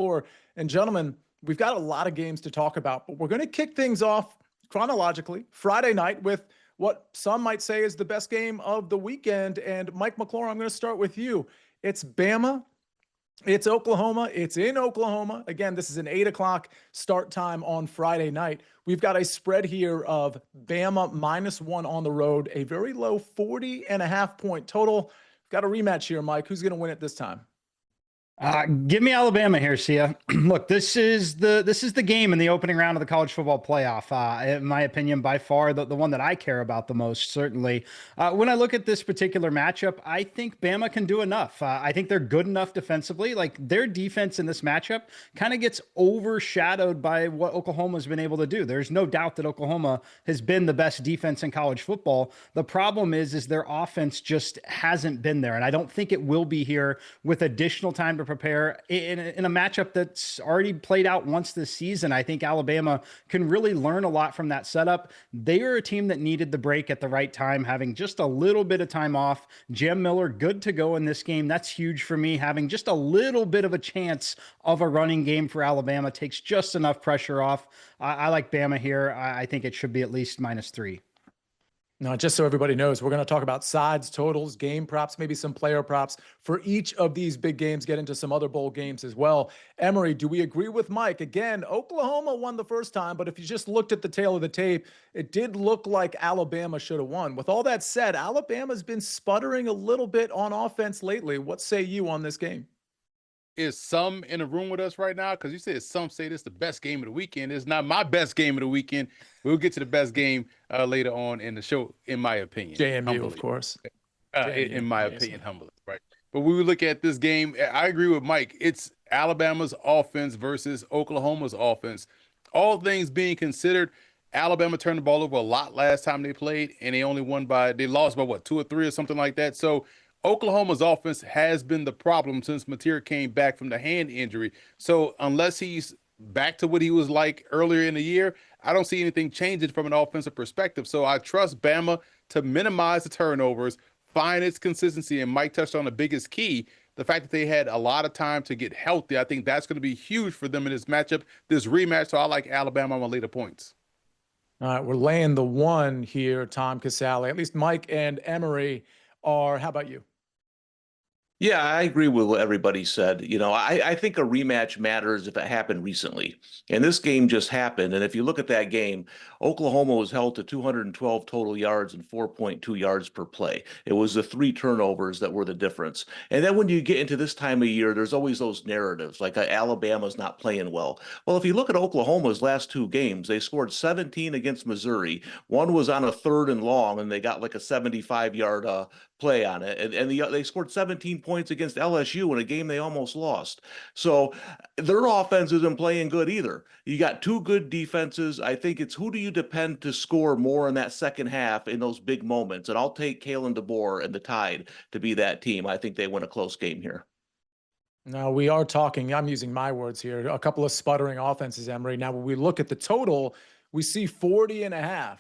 McClure. And gentlemen, we've got a lot of games to talk about, but we're going to kick things off chronologically Friday night with what some might say is the best game of the weekend. And Mike McClure, I'm going to start with you. It's Bama. It's Oklahoma. It's in Oklahoma. Again, this is an 8 o'clock start time on Friday night. We've got a spread here of Bama -1 on the road, a very low 40.5 point total. Got a rematch here, Mike. Who's going to win it this time? Give me Alabama here, Sia. Look, this is the game in the opening round of the college football playoff. In my opinion, by far the one that I care about the most, certainly. When I look at this particular matchup, I think Bama can do enough. I think they're good enough defensively. Like, their defense in this matchup kind of gets overshadowed by what Oklahoma's been able to do. There's no doubt that Oklahoma has been the best defense in college football. The problem is their offense just hasn't been there, and I don't think it will be here with additional time to prepare in a matchup that's already played out once this season. I think Alabama can really learn a lot from that setup. They are a team that needed the break at the right time, having just a little bit of time off. Jam Miller, good to go in this game. That's huge for me. Having just a little bit of a chance of a running game for Alabama takes just enough pressure off. I like Bama here. I think it should be at least -3. Now, just so everybody knows, we're going to talk about sides, totals, game props, maybe some player props for each of these big games, get into some other bowl games as well. Emory, do we agree with Mike? Again, Oklahoma won the first time, but if you just looked at the tail of the tape, it did look like Alabama should have won. With all that said, Alabama's been sputtering a little bit on offense lately. What say you on this game? Is some in the room with us right now? Because you said some say this is the best game of the weekend. It's not my best game of the weekend. We'll get to the best game later on in the show, in my opinion. JMU, humbly. Of course. In my opinion, humbly, right? But when we look at this game, I agree with Mike. It's Alabama's offense versus Oklahoma's offense. All things being considered, Alabama turned the ball over a lot last time they played, and they lost by what, 2 or 3 or something like that. So Oklahoma's offense has been the problem since McClure came back from the hand injury. So unless he's back to what he was like earlier in the year, I don't see anything changing from an offensive perspective. So I trust Bama to minimize the turnovers, find its consistency, and Mike touched on the biggest key, the fact that they had a lot of time to get healthy. I think that's going to be huge for them in this matchup, this rematch. So I like Alabama on later points. All right, we're laying the 1 here, Tom Casale. At least Mike and Emory are. How about you? Yeah, I agree with what everybody said. I think a rematch matters if it happened recently. And this game just happened. And if you look at that game, Oklahoma was held to 212 total yards and 4.2 yards per play. It was the 3 turnovers that were the difference. And then when you get into this time of year, there's always those narratives like Alabama's not playing well. Well, if you look at Oklahoma's last 2 games, they scored 17 against Missouri. One was on a 3rd and long, and they got like a 75-yard play on it. And they scored 17 points against LSU in a game they almost lost. So their offense isn't playing good either. You got 2 good defenses. I think it's who do you depend to score more in that second half in those big moments? And I'll take Kalen DeBoer and the Tide to be that team. I think they win a close game here. Now, we are talking, I'm using my words here, a couple of sputtering offenses, Emory. Now, when we look at the total, we see 40.5.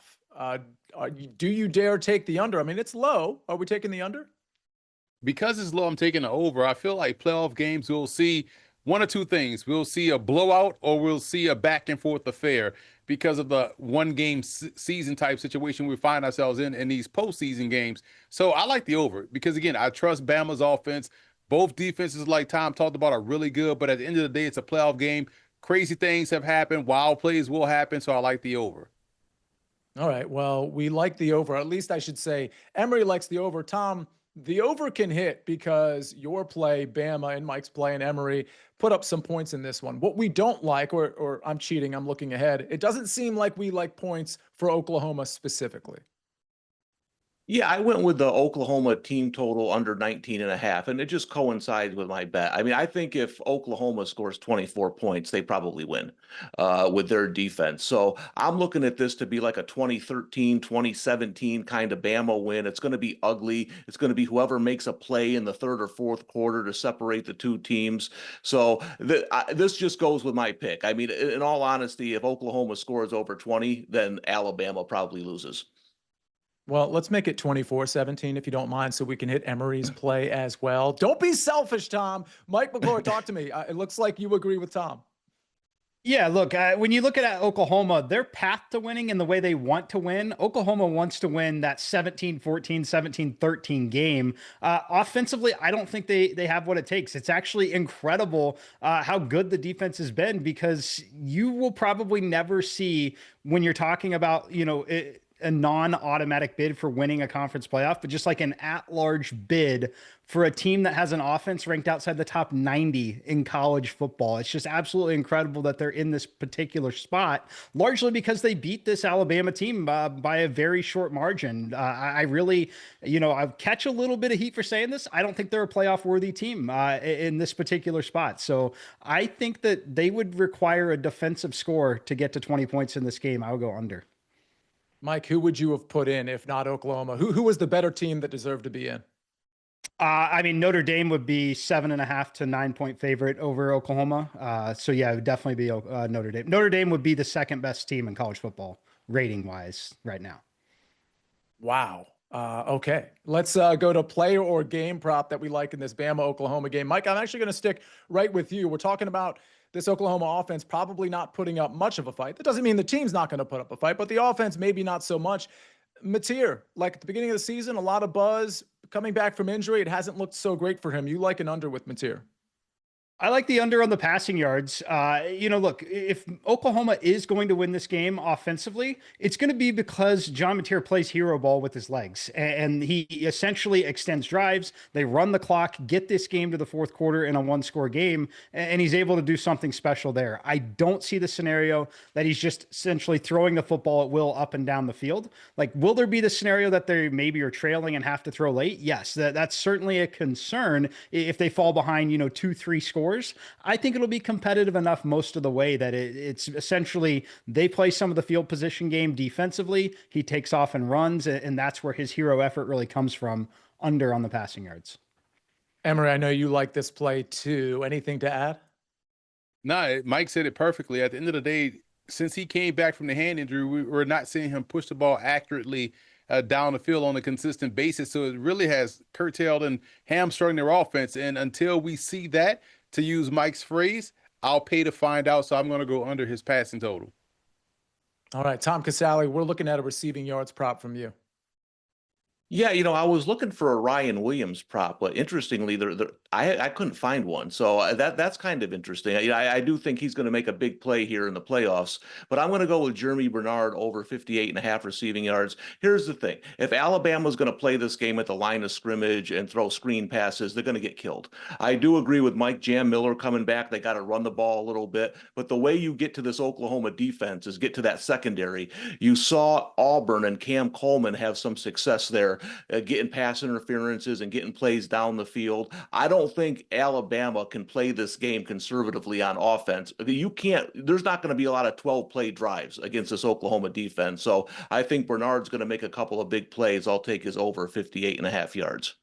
Do you dare take the under? I mean, it's low. Are we taking the under? Because it's low, I'm taking the over. I feel like playoff games, we'll see 1 or 2 things. We'll see a blowout or we'll see a back and forth affair because of the one-game season type situation we find ourselves in these postseason games. So I like the over because, again, I trust Bama's offense. Both defenses, like Tom talked about, are really good. But at the end of the day, it's a playoff game. Crazy things have happened. Wild plays will happen. So I like the over. All right. Well, we like the over. At least I should say Emory likes the over. Tom, the over can hit because your play, Bama, and Mike's play, and Emory put up some points in this one. What we don't like, or I'm cheating, I'm looking ahead, it doesn't seem like we like points for Oklahoma specifically. Yeah, I went with the Oklahoma team total under 19.5, and it just coincides with my bet. I mean, I think if Oklahoma scores 24 points, they probably win with their defense. So I'm looking at this to be like a 2013, 2017 kind of Bama win. It's going to be ugly. It's going to be whoever makes a play in the 3rd or 4th quarter to separate the 2 teams. So this just goes with my pick. I mean, in all honesty, if Oklahoma scores over 20, then Alabama probably loses. Well, let's make it 24-17 if you don't mind, so we can hit Emory's play as well. Don't be selfish, Tom. Mike McClure, talk to me. It looks like you agree with Tom. Yeah, look, when you look at Oklahoma, their path to winning and the way they want to win, Oklahoma wants to win that 17-14, 17-13 game. Offensively, I don't think they have what it takes. It's actually incredible how good the defense has been, because you will probably never see, when you're talking about, a non-automatic bid for winning a conference playoff, but just like an at-large bid for a team that has an offense ranked outside the top 90 in college football. It's just absolutely incredible that they're in this particular spot, largely because they beat this Alabama team by a very short margin. I really, I catch a little bit of heat for saying this. I don't think they're a playoff-worthy team in this particular spot. So I think that they would require a defensive score to get to 20 points in this game. I would go under. Mike, who would you have put in if not Oklahoma? Who was the better team that deserved to be in? Notre Dame would be 7.5 to 9 point favorite over Oklahoma. So yeah, it would definitely be Notre Dame. Notre Dame would be the second best team in college football rating wise right now. Wow. Okay. Let's go to player or game prop that we like in this Bama-Oklahoma game. Mike, I'm actually going to stick right with you. We're talking about this Oklahoma offense probably not putting up much of a fight. That doesn't mean the team's not going to put up a fight, but the offense maybe not so much. McClure, like at the beginning of the season, a lot of buzz. Coming back from injury, it hasn't looked so great for him. You like an under with McClure? I like the under on the passing yards. Look, if Oklahoma is going to win this game offensively, it's going to be because John Mateer plays hero ball with his legs, and he essentially extends drives. They run the clock, get this game to the fourth quarter in a one-score game, and he's able to do something special there. I don't see the scenario that he's just essentially throwing the football at will up and down the field. Like, will there be the scenario that they maybe are trailing and have to throw late? Yes, that's certainly a concern if they fall behind, 2-3 scores. I think it'll be competitive enough most of the way that it's essentially they play some of the field position game defensively. He takes off and runs, and that's where his hero effort really comes from, under on the passing yards. Emory, I know you like this play too. Anything to add? No, Mike said it perfectly. At the end of the day, since he came back from the hand injury, we're not seeing him push the ball accurately down the field on a consistent basis. So it really has curtailed and hamstrung their offense. And until we see that, to use Mike's phrase, I'll pay to find out. So I'm going to go under his passing total. All right, Tom Casale, we're looking at a receiving yards prop from you. Yeah, I was looking for a Ryan Williams prop, but interestingly, I couldn't find one. So that's kind of interesting. I do think he's going to make a big play here in the playoffs, but I'm going to go with Jeremy Bernard over 58.5 receiving yards. Here's the thing. If Alabama's going to play this game at the line of scrimmage and throw screen passes, they're going to get killed. I do agree with Mike. Jam Miller coming back. They got to run the ball a little bit, but the way you get to this Oklahoma defense is get to that secondary. You saw Auburn and Cam Coleman have some success there. Getting pass interferences and getting plays down the field. I don't think Alabama can play this game conservatively on offense. There's not going to be a lot of 12-play drives against this Oklahoma defense. So I think Bernard's going to make a couple of big plays. I'll take his over 58.5 yards.